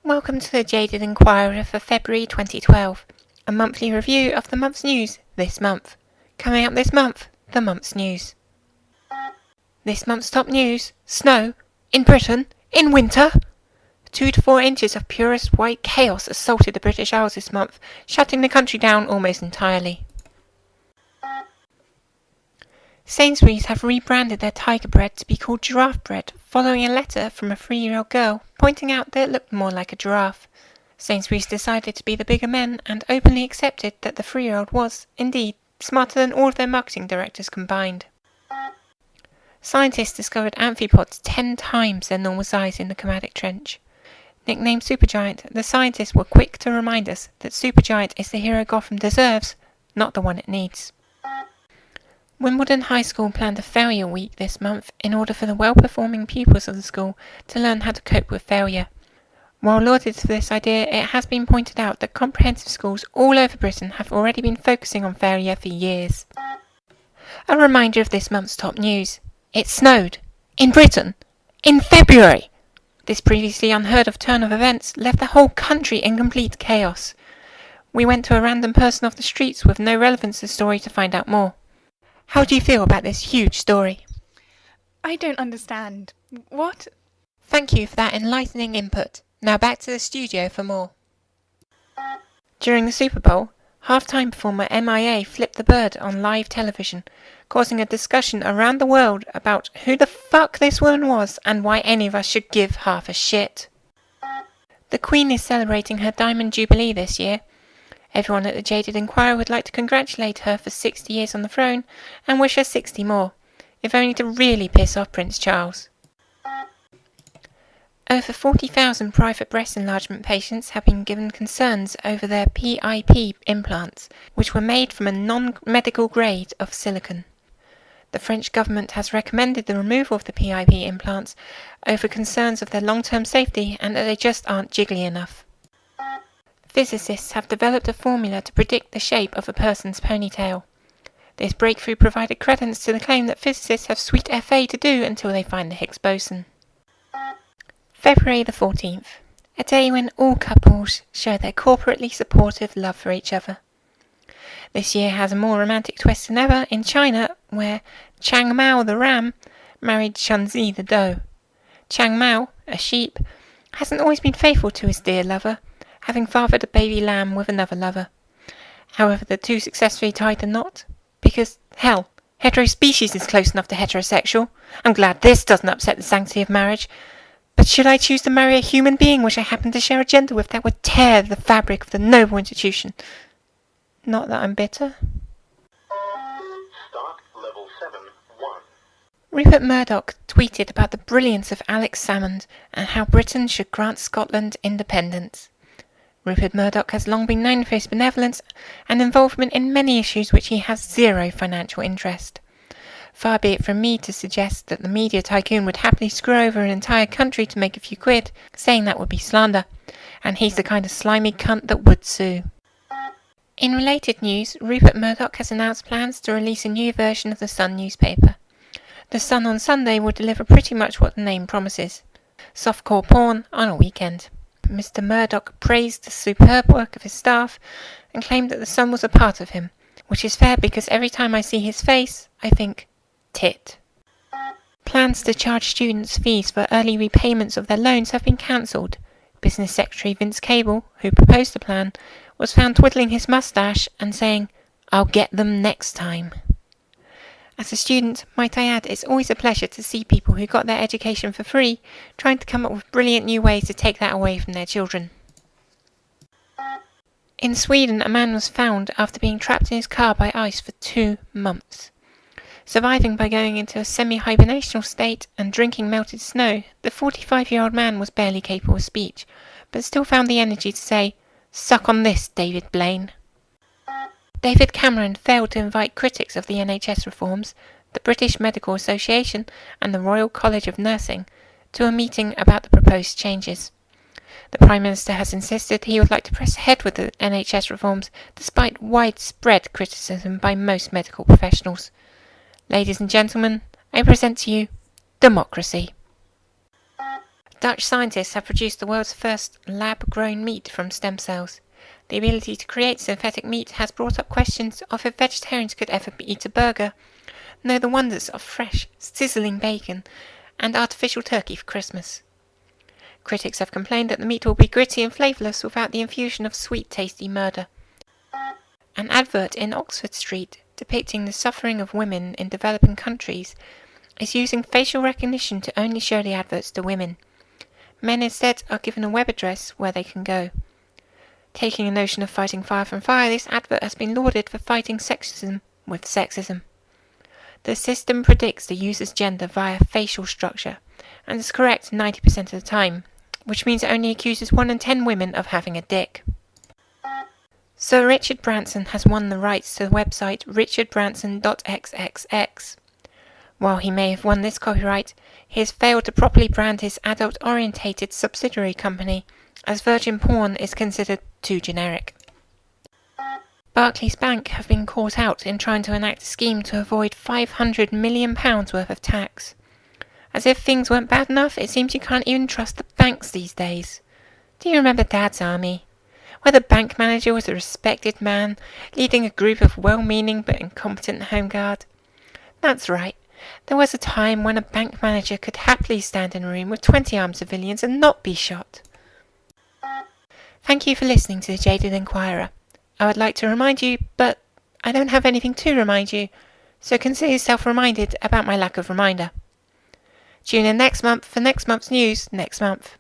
Welcome to the Jaded Enquirer for February 2012, a monthly review of the month's news this month. Coming up this month, the month's news. This month's top news: snow in Britain in winter. 2 to 4 inches of purest white chaos assaulted the British Isles this month, shutting the country down almost entirely. Sainsbury's have rebranded their tiger bread to be called giraffe bread, following a letter from a 3-year-old girl pointing out that it looked more like a giraffe. Sainsbury's decided to be the bigger men and openly accepted that the 3-year-old was, indeed, smarter than all of their marketing directors combined. Scientists discovered amphipods 10 times their normal size in the Kermadec Trench. Nicknamed Supergiant, the scientists were quick to remind us that Supergiant is the hero Gotham deserves, not the one it needs. Wimbledon High School planned a failure week this month in order for the well-performing pupils of the school to learn how to cope with failure. While lauded for this idea, it has been pointed out that comprehensive schools all over Britain have already been focusing on failure for years. A reminder of this month's top news: it snowed in Britain in February. This previously unheard of turn of events left the whole country in complete chaos. We went to a random person off the streets with no relevance to the story to find out more. How do you feel about this huge story? I don't understand. What? Thank you for that enlightening input. Now back to the studio for more. During the Super Bowl, halftime performer MIA flipped the bird on live television, causing a discussion around the world about who the fuck this woman was and why any of us should give half a shit. The Queen is celebrating her Diamond Jubilee this year. Everyone at the Jaded Enquirer would like to congratulate her for 60 years on the throne and wish her 60 more, if only to really piss off Prince Charles. Over 40,000 private breast enlargement patients have been given concerns over their PIP implants, which were made from a non-medical grade of silicone. The French government has recommended the removal of the PIP implants over concerns of their long-term safety and that they just aren't jiggly enough. Physicists have developed a formula to predict the shape of a person's ponytail. This breakthrough provided credence to the claim that physicists have sweet FA to do until they find the Higgs boson. February the 14th, a day when all couples show their corporately supportive love for each other. This year has a more romantic twist than ever in China, where Chang Mao the ram married Shunzi the doe. Chang Mao, a sheep, hasn't always been faithful to his dear lover, having fathered a baby lamb with another lover. However, the two successfully tied the knot, because, hell, heterospecies is close enough to heterosexual. I'm glad this doesn't upset the sanctity of marriage. But should I choose to marry a human being which I happen to share a gender with, that would tear the fabric of the noble institution. Not that I'm bitter. Start level 7-1. Rupert Murdoch tweeted about the brilliance of Alex Salmond and how Britain should grant Scotland independence. Rupert Murdoch has long been known for his benevolence and involvement in many issues which he has zero financial interest. Far be it from me to suggest that the media tycoon would happily screw over an entire country to make a few quid, saying that would be slander, and he's the kind of slimy cunt that would sue. In related news, Rupert Murdoch has announced plans to release a new version of the Sun newspaper. The Sun on Sunday will deliver pretty much what the name promises: softcore porn on a weekend. Mr. Murdoch praised the superb work of his staff and claimed that the Sun was a part of him, which is fair because every time I see his face, I think, tit. Plans to charge students fees for early repayments of their loans have been cancelled. Business Secretary Vince Cable, who proposed the plan, was found twiddling his moustache and saying, "I'll get them next time." As a student, might I add, it's always a pleasure to see people who got their education for free trying to come up with brilliant new ways to take that away from their children. In Sweden, a man was found after being trapped in his car by ice for 2 months. Surviving by going into a semi-hibernational state and drinking melted snow, the 45-year-old man was barely capable of speech, but still found the energy to say, "Suck on this, David Blaine." David Cameron failed to invite critics of the NHS reforms, the British Medical Association and the Royal College of Nursing to a meeting about the proposed changes. The Prime Minister has insisted he would like to press ahead with the NHS reforms despite widespread criticism by most medical professionals. Ladies and gentlemen, I present to you democracy. Dutch scientists have produced the world's first lab-grown meat from stem cells. The ability to create synthetic meat has brought up questions of if vegetarians could ever eat a burger, know the wonders of fresh, sizzling bacon, and artificial turkey for Christmas. Critics have complained that the meat will be gritty and flavourless without the infusion of sweet, tasty murder. An advert in Oxford Street depicting the suffering of women in developing countries is using facial recognition to only show the adverts to women. Men instead are given a web address where they can go. Taking a notion of fighting fire from fire, this advert has been lauded for fighting sexism with sexism. The system predicts the user's gender via facial structure, and is correct 90% of the time, which means it only accuses 1 in 10 women of having a dick. Sir Richard Branson has won the rights to the website richardbranson.xxx. While he may have won this copyright, he has failed to properly brand his adult-orientated subsidiary company, as virgin porn is considered too generic. Barclays Bank have been caught out in trying to enact a scheme to avoid £500 million worth of tax. As if things weren't bad enough, it seems you can't even trust the banks these days. Do you remember Dad's Army? Where the bank manager was a respected man, leading a group of well-meaning but incompetent home guard? That's right. There was a time when a bank manager could happily stand in a room with 20 armed civilians and not be shot. Thank you for listening to the Jaded Enquirer. I would like to remind you, but I don't have anything to remind you, so consider yourself reminded about my lack of reminder. Tune in next month for next month's news next month.